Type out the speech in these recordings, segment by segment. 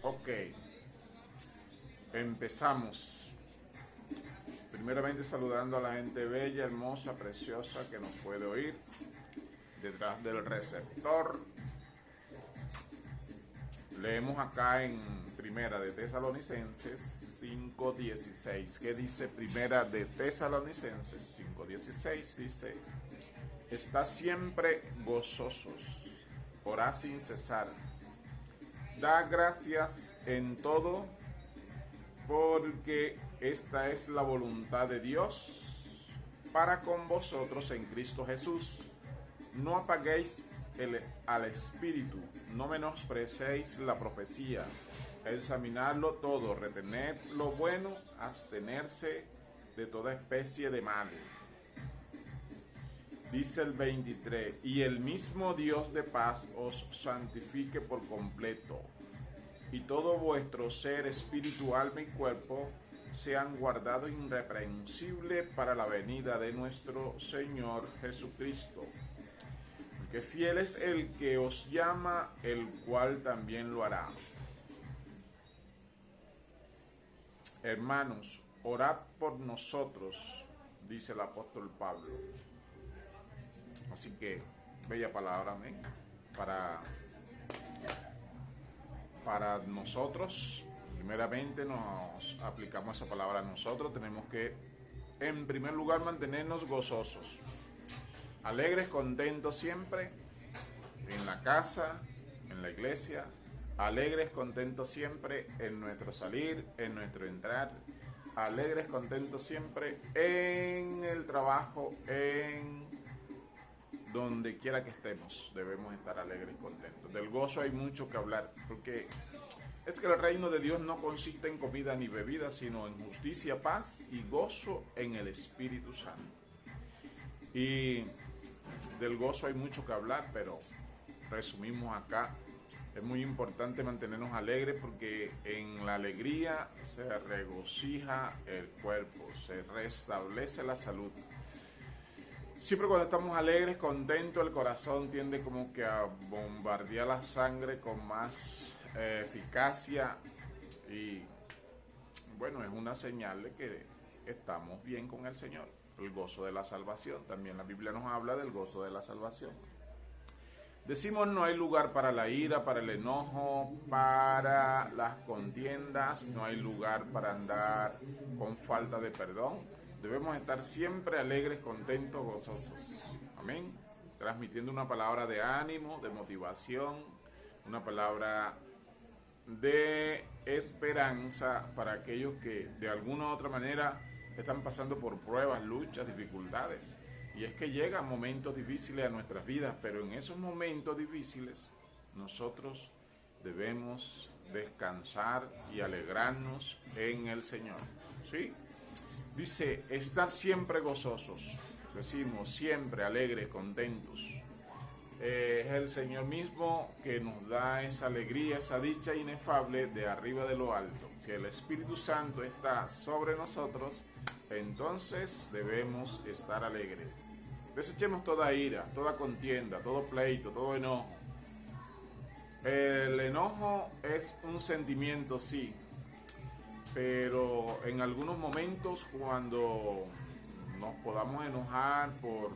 Ok, empezamos. Primeramente saludando a la gente bella, hermosa, preciosa que nos puede oír detrás del receptor. Leemos acá en Primera de Tesalonicenses 5:16. ¿Qué dice Primera de Tesalonicenses 5:16? Dice: está siempre gozosos, orad sin cesar, da gracias en todo, porque esta es la voluntad de Dios para con vosotros en Cristo Jesús. No apaguéis al espíritu, no menosprecéis la profecía, examinadlo todo, retened lo bueno, abstenerse de toda especie de mal. Dice el 23, y el mismo Dios de paz os santifique por completo, y todo vuestro ser, espíritu, alma y cuerpo sean guardados irreprensibles para la venida de nuestro Señor Jesucristo. Porque fiel es el que os llama, el cual también lo hará. Hermanos, orad por nosotros, dice el apóstol Pablo. Así que, bella palabra, amén, para nosotros. Primeramente nos aplicamos esa palabra a nosotros. Tenemos que, en primer lugar, mantenernos gozosos, alegres, contentos siempre, en la casa, en la iglesia, alegres, contentos siempre en nuestro salir, en nuestro entrar, alegres, contentos siempre en el trabajo, en donde quiera que estemos, debemos estar alegres y contentos. Del gozo hay mucho que hablar, porque es que el reino de Dios no consiste en comida ni bebida, sino en justicia, paz y gozo en el Espíritu Santo. Y del gozo hay mucho que hablar, pero resumimos acá. Es muy importante mantenernos alegres, porque en la alegría se regocija el cuerpo, se restablece la salud. Siempre cuando estamos alegres, contentos, el corazón tiende como que a bombardear la sangre con más eficacia, y bueno, es una señal de que estamos bien con el Señor. El gozo de la salvación, también la Biblia nos habla del gozo de la salvación. Decimos: no hay lugar para la ira, para el enojo, para las contiendas, no hay lugar para andar con falta de perdón. Debemos estar siempre alegres, contentos, gozosos. Amén. Transmitiendo una palabra de ánimo, de motivación, una palabra de esperanza para aquellos que de alguna u otra manera están pasando por pruebas, luchas, dificultades. Y es que llegan momentos difíciles a nuestras vidas, pero en esos momentos difíciles nosotros debemos descansar y alegrarnos en el Señor. ¿Sí? Dice: estar siempre gozosos. Decimos siempre alegres, contentos. Es el Señor mismo que nos da esa alegría, esa dicha inefable de arriba de lo alto. Si el Espíritu Santo está sobre nosotros, entonces debemos estar alegres. Desechemos toda ira, toda contienda, todo pleito, todo enojo. El enojo es un sentimiento, sí, pero en algunos momentos, cuando nos podamos enojar por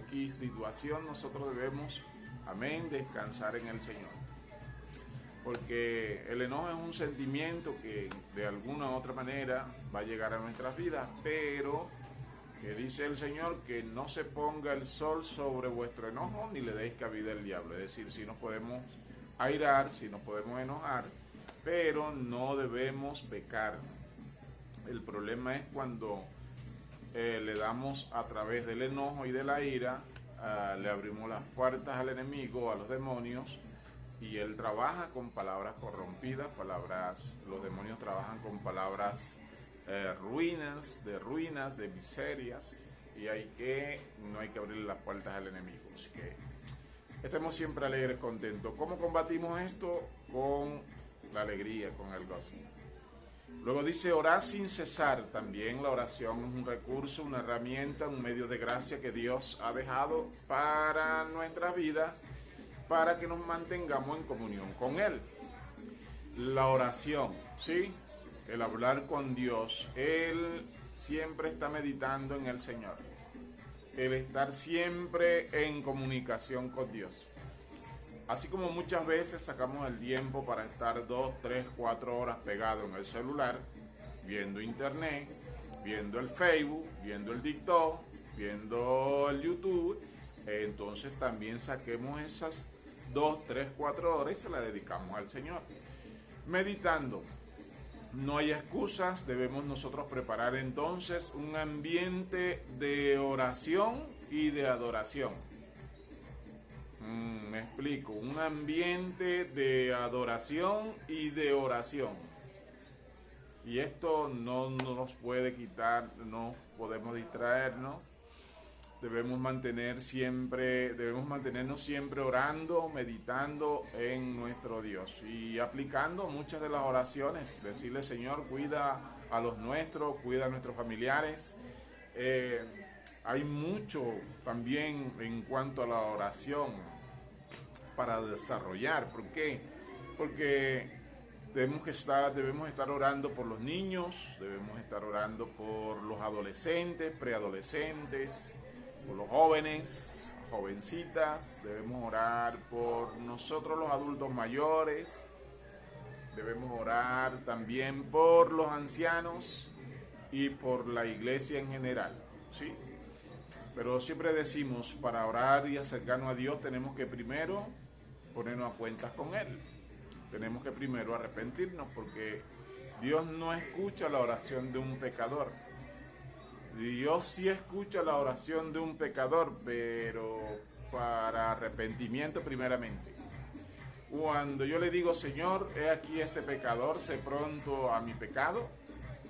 X situación, nosotros debemos, amén, descansar en el Señor. Porque el enojo es un sentimiento que de alguna u otra manera va a llegar a nuestras vidas, pero que dice el Señor que no se ponga el sol sobre vuestro enojo, ni le deis cabida al diablo. Es decir, si nos podemos airar, si nos podemos enojar, pero no debemos pecar. El problema es cuando le damos a través del enojo y de la ira, le abrimos las puertas al enemigo, a los demonios, y él trabaja con palabras corrompidas, los demonios trabajan con palabras ruinas, de miserias, y no hay que abrirle las puertas al enemigo. Así que estemos siempre alegres, contentos. ¿Cómo combatimos esto? Con la alegría, con el gozo. Luego dice: orar sin cesar. También la oración es un recurso, una herramienta, un medio de gracia que Dios ha dejado para nuestras vidas, para que nos mantengamos en comunión con Él. La oración, ¿sí? El hablar con Dios. Él siempre está meditando en el Señor. El estar siempre en comunicación con Dios. Así como muchas veces sacamos el tiempo para estar 2, 3, 4 horas pegado en el celular, viendo internet, viendo el Facebook, viendo el TikTok, viendo el YouTube, entonces también saquemos esas 2, 3, 4 horas y se las dedicamos al Señor. Meditando. No hay excusas, debemos nosotros preparar entonces un ambiente de oración y de adoración. Me explico, un ambiente de adoración y de oración. Y esto no nos puede quitar, no podemos distraernos. Debemos mantenernos siempre orando, meditando en nuestro Dios y aplicando muchas de las oraciones. Decirle, Señor, cuida a los nuestros, cuida a nuestros familiares. Hay mucho también en cuanto a la oración para desarrollar. ¿Por qué? Porque debemos estar orando por los niños, debemos estar orando por los adolescentes, preadolescentes, por los jóvenes, jovencitas, debemos orar por nosotros los adultos mayores, debemos orar también por los ancianos y por la iglesia en general, ¿sí? Pero siempre decimos, para orar y acercarnos a Dios tenemos que primero ponernos a cuentas con Él. Tenemos que primero arrepentirnos porque Dios no escucha la oración de un pecador. Dios sí escucha la oración de un pecador, pero para arrepentimiento primeramente. Cuando yo le digo, Señor, he aquí este pecador, sé pronto a mi pecado,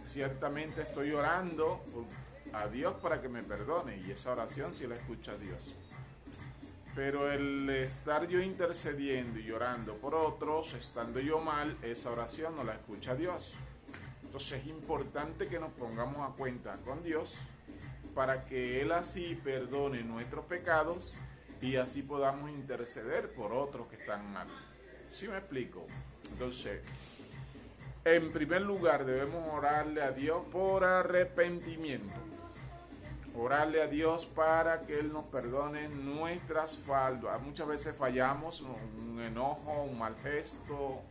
ciertamente estoy orando a Dios para que me perdone, y esa oración sí la escucha Dios. Pero el estar yo intercediendo y orando por otros, estando yo mal, esa oración no la escucha Dios. Entonces es importante que nos pongamos a cuenta con Dios para que Él así perdone nuestros pecados y así podamos interceder por otros que están mal. ¿Sí me explico? Entonces, en primer lugar debemos orarle a Dios por arrepentimiento. Orarle a Dios para que Él nos perdone nuestras faltas. Muchas veces fallamos, un enojo, un mal gesto,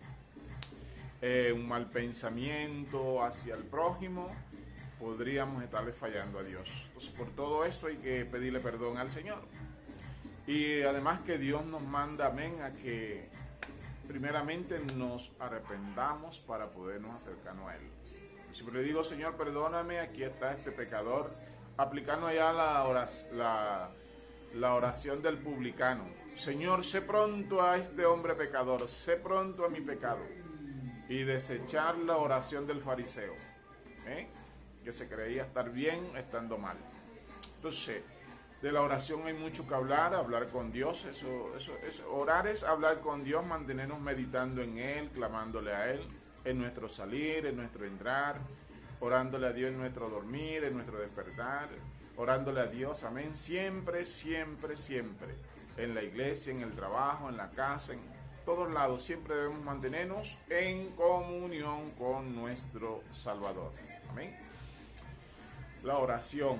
un mal pensamiento hacia el prójimo, podríamos estarle fallando a Dios. Entonces, por todo esto hay que pedirle perdón al Señor. Y además que Dios nos manda, amén, a que primeramente nos arrepentamos para podernos acercarnos a Él. Siempre le digo, Señor, perdóname, aquí está este pecador. Aplicando allá la oración del publicano. Señor, sé pronto a este hombre pecador, sé pronto a mi pecado. Y desechar la oración del fariseo, que se creía estar bien estando mal. Entonces, de la oración hay mucho que hablar con Dios. Orar es hablar con Dios, mantenernos meditando en Él, clamándole a Él, en nuestro salir, en nuestro entrar, orándole a Dios en nuestro dormir, en nuestro despertar, orándole a Dios, amén, siempre, siempre, siempre, en la iglesia, en el trabajo, en la casa, en todos lados, siempre debemos mantenernos en comunión con nuestro Salvador, amén. La oración,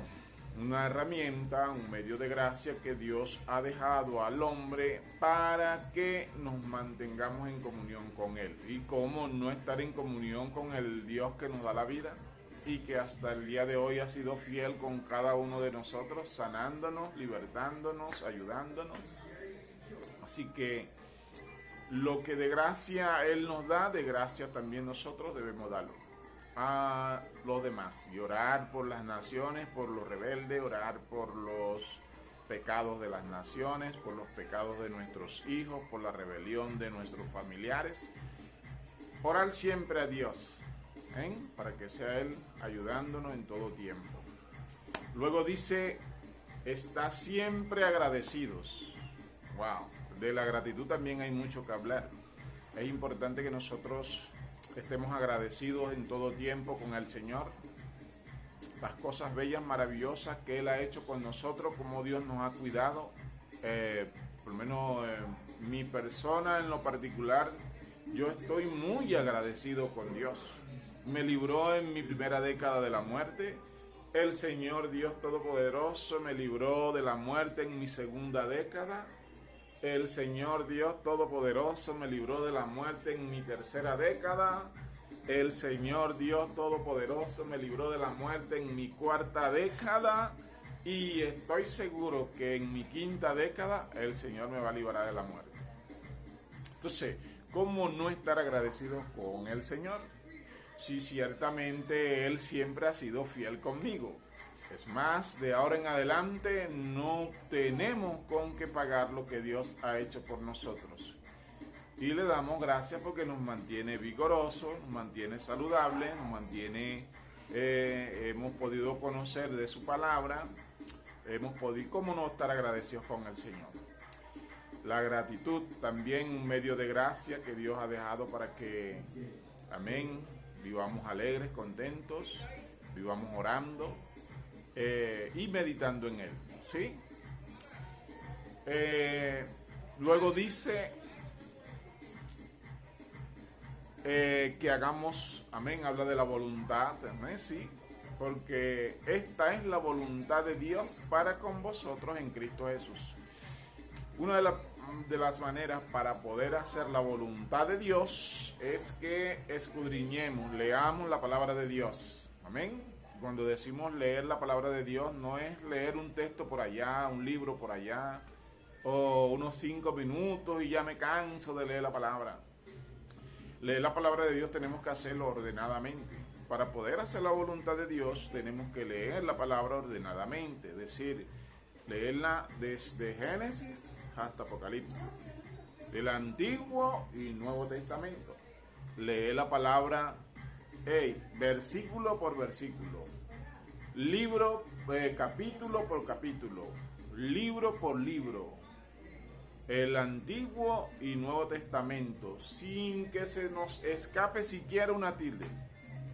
una herramienta, un medio de gracia que Dios ha dejado al hombre para que nos mantengamos en comunión con Él. ¿Y cómo no estar en comunión con el Dios que nos da la vida y que hasta el día de hoy ha sido fiel con cada uno de nosotros, sanándonos, libertándonos, ayudándonos? Así que lo que de gracia Él nos da, de gracia también nosotros debemos darlo a los demás, y orar por las naciones, por los rebeldes, orar por los pecados de las naciones, por los pecados de nuestros hijos, por la rebelión de nuestros familiares. Orar siempre a Dios, para que sea Él ayudándonos en todo tiempo. Luego dice, está siempre agradecidos. Wow, de la gratitud también hay mucho que hablar. Es importante que nosotros estemos agradecidos en todo tiempo con el Señor. Las cosas bellas, maravillosas que Él ha hecho con nosotros, como Dios nos ha cuidado. Por lo menos mi persona en lo particular, yo estoy muy agradecido con Dios. Me libró en mi primera década de la muerte. El Señor Dios Todopoderoso me libró de la muerte en mi segunda década. El Señor Dios Todopoderoso me libró de la muerte en mi tercera década. El Señor Dios Todopoderoso me libró de la muerte en mi cuarta década. Y estoy seguro que en mi quinta década el Señor me va a librar de la muerte. Entonces, ¿cómo no estar agradecido con el Señor? Si ciertamente Él siempre ha sido fiel conmigo. Es más, de ahora en adelante no tenemos con qué pagar lo que Dios ha hecho por nosotros. Y le damos gracias porque nos mantiene vigorosos, nos mantiene saludables, nos mantiene, hemos podido conocer de su palabra, hemos podido, ¿cómo no estar agradecidos con el Señor? La gratitud también un medio de gracia que Dios ha dejado para que, amén, vivamos alegres, contentos, vivamos orando y meditando en Él, ¿sí? Luego dice que hagamos, amén, habla de la voluntad, amén, sí, porque esta es la voluntad de Dios para con vosotros en Cristo Jesús. Una de las maneras para poder hacer la voluntad de Dios es que escudriñemos, leamos la palabra de Dios. Amén. Cuando decimos leer la palabra de Dios, no es leer un texto por allá, un libro por allá, o unos 5 minutos y ya me canso de leer la palabra. Leer la palabra de Dios tenemos que hacerlo ordenadamente. Para poder hacer la voluntad de Dios tenemos que leer la palabra ordenadamente, es decir, leerla desde Génesis hasta Apocalipsis, del Antiguo y Nuevo Testamento. Leer la palabra versículo por versículo, libro, capítulo por capítulo, libro por libro, el Antiguo y Nuevo Testamento, sin que se nos escape siquiera una tilde.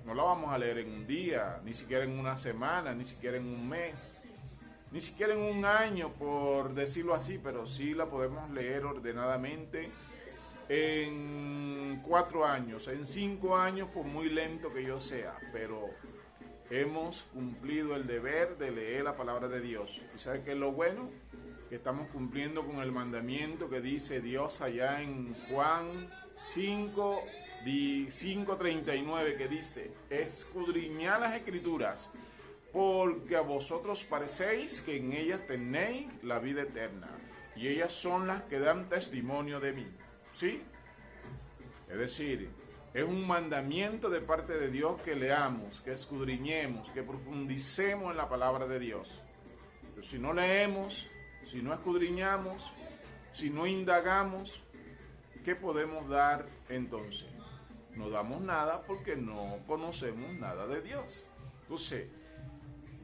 No la vamos a leer en un día, ni siquiera en una semana, ni siquiera en un mes, ni siquiera en un año, por decirlo así, pero sí la podemos leer ordenadamente en 4 años, en 5 años, por muy lento que yo sea, pero hemos cumplido el deber de leer la palabra de Dios. ¿Y sabe qué es lo bueno? Que estamos cumpliendo con el mandamiento que dice Dios allá en Juan 5:39, que dice: escudriñad las Escrituras, porque a vosotros parecéis que en ellas tenéis la vida eterna, y ellas son las que dan testimonio de mí. ¿Sí? Es decir, es un mandamiento de parte de Dios que leamos, que escudriñemos, que profundicemos en la palabra de Dios. Pero si no leemos, si no escudriñamos, si no indagamos, ¿qué podemos dar entonces? No damos nada porque no conocemos nada de Dios. Entonces,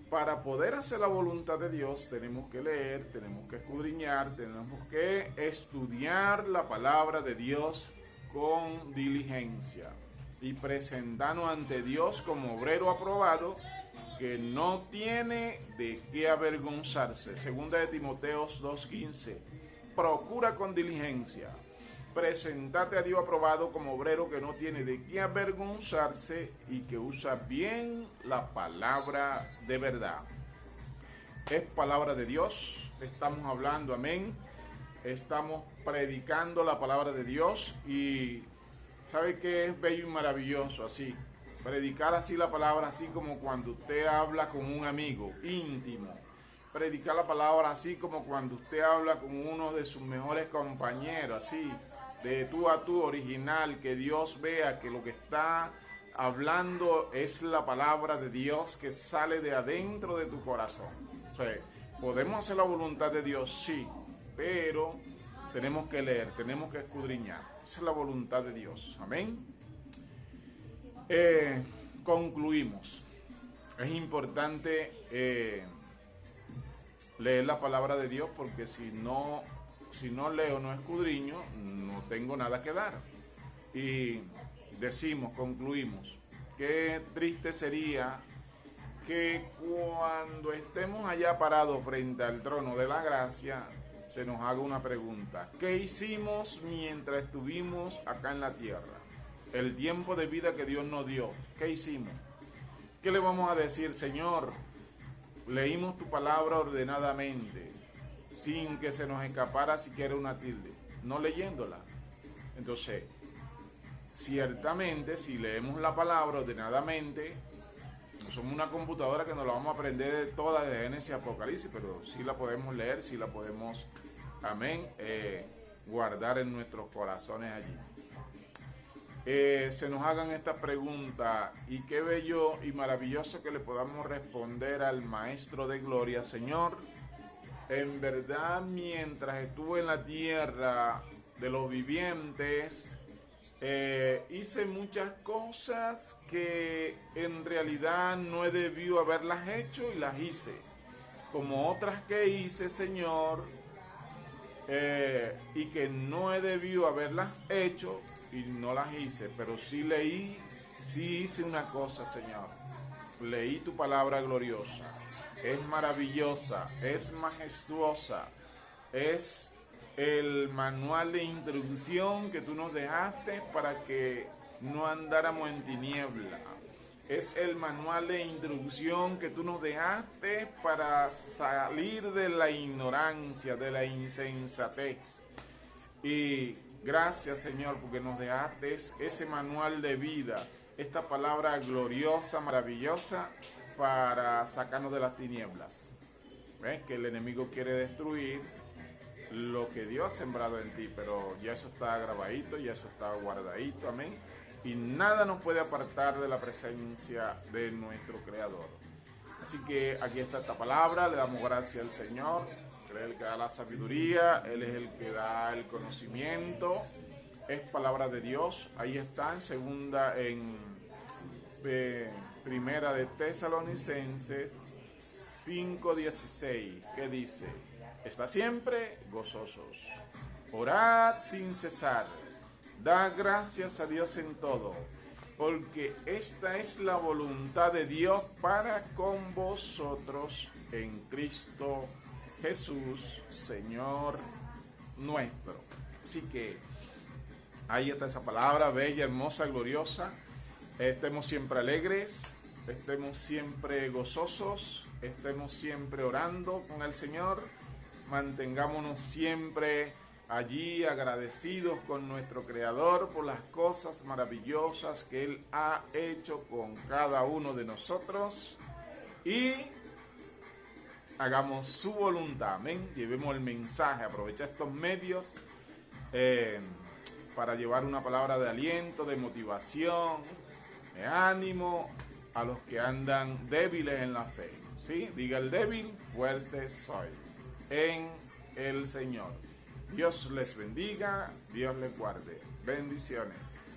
para poder hacer la voluntad de Dios tenemos que leer, tenemos que escudriñar, tenemos que estudiar la palabra de Dios con diligencia y presentarnos ante Dios como obrero aprobado que no tiene de qué avergonzarse. Segunda de Timoteo 2:15. Procura con diligencia presentate a Dios aprobado como obrero que no tiene de qué avergonzarse y que usa bien la palabra de verdad. Es palabra de Dios, estamos hablando, amén. Estamos predicando la palabra de Dios y ¿sabe qué es bello y maravilloso así? Predicar así la palabra, así como cuando usted habla con un amigo íntimo. Predicar la palabra así como cuando usted habla con uno de sus mejores compañeros, así, de tú a tú, original, que Dios vea que lo que está hablando es la palabra de Dios que sale de adentro de tu corazón. O sea, podemos hacer la voluntad de Dios, sí, pero tenemos que leer, tenemos que escudriñar. Esa es la voluntad de Dios. Amén. Concluimos. Es importante leer la palabra de Dios porque si no leo, no escudriño, no tengo nada que dar. Y concluimos, qué triste sería que cuando estemos allá parados frente al trono de la gracia, se nos haga una pregunta. ¿Qué hicimos mientras estuvimos acá en la tierra? El tiempo de vida que Dios nos dio, ¿qué hicimos? ¿Qué le vamos a decir? Señor, leímos tu palabra ordenadamente, sin que se nos escapara siquiera una tilde, no leyéndola. Entonces, ciertamente, si leemos la palabra ordenadamente, no somos una computadora que nos la vamos a aprender de toda, de Génesis a Apocalipsis, pero sí la podemos leer, sí la podemos, amén, guardar en nuestros corazones allí. Se nos hagan esta pregunta, y qué bello y maravilloso que le podamos responder al Maestro de Gloria. Señor, en verdad, mientras estuve en la tierra de los vivientes, hice muchas cosas que en realidad no he debido haberlas hecho y las hice, como otras que hice, Señor, y que no he debido haberlas hecho y no las hice, pero sí leí, sí hice una cosa, Señor. Leí tu palabra gloriosa. Es maravillosa, es majestuosa, es el manual de introducción que tú nos dejaste para que no andáramos en tiniebla. Es el manual de introducción que tú nos dejaste para salir de la ignorancia, de la insensatez. Y gracias, Señor, porque nos dejaste ese manual de vida, esta palabra gloriosa, maravillosa, para sacarnos de las tinieblas. ¿Ves? Que el enemigo quiere destruir lo que Dios ha sembrado en ti, pero ya eso está grabadito, ya eso está guardadito, amén. Y nada nos puede apartar de la presencia de nuestro Creador. Así que aquí está esta palabra, le damos gracias al Señor. Él es el que da la sabiduría, Él es el que da el conocimiento. Es palabra de Dios. Ahí está en Primera de Tesalonicenses 5:16, que dice: está siempre gozosos, orad sin cesar, da gracias a Dios en todo, porque esta es la voluntad de Dios para con vosotros en Cristo Jesús, Señor nuestro. Así que ahí está esa palabra bella, hermosa, gloriosa. Estemos siempre alegres, estemos siempre gozosos, estemos siempre orando con el Señor. Mantengámonos siempre allí agradecidos con nuestro Creador por las cosas maravillosas que Él ha hecho con cada uno de nosotros. Y hagamos su voluntad, amén. Llevemos el mensaje, aprovecha estos medios para llevar una palabra de aliento, de motivación, de ánimo a los que andan débiles en la fe. ¿Sí? Diga el débil, fuerte soy en el Señor. Dios les bendiga, Dios les guarde. Bendiciones.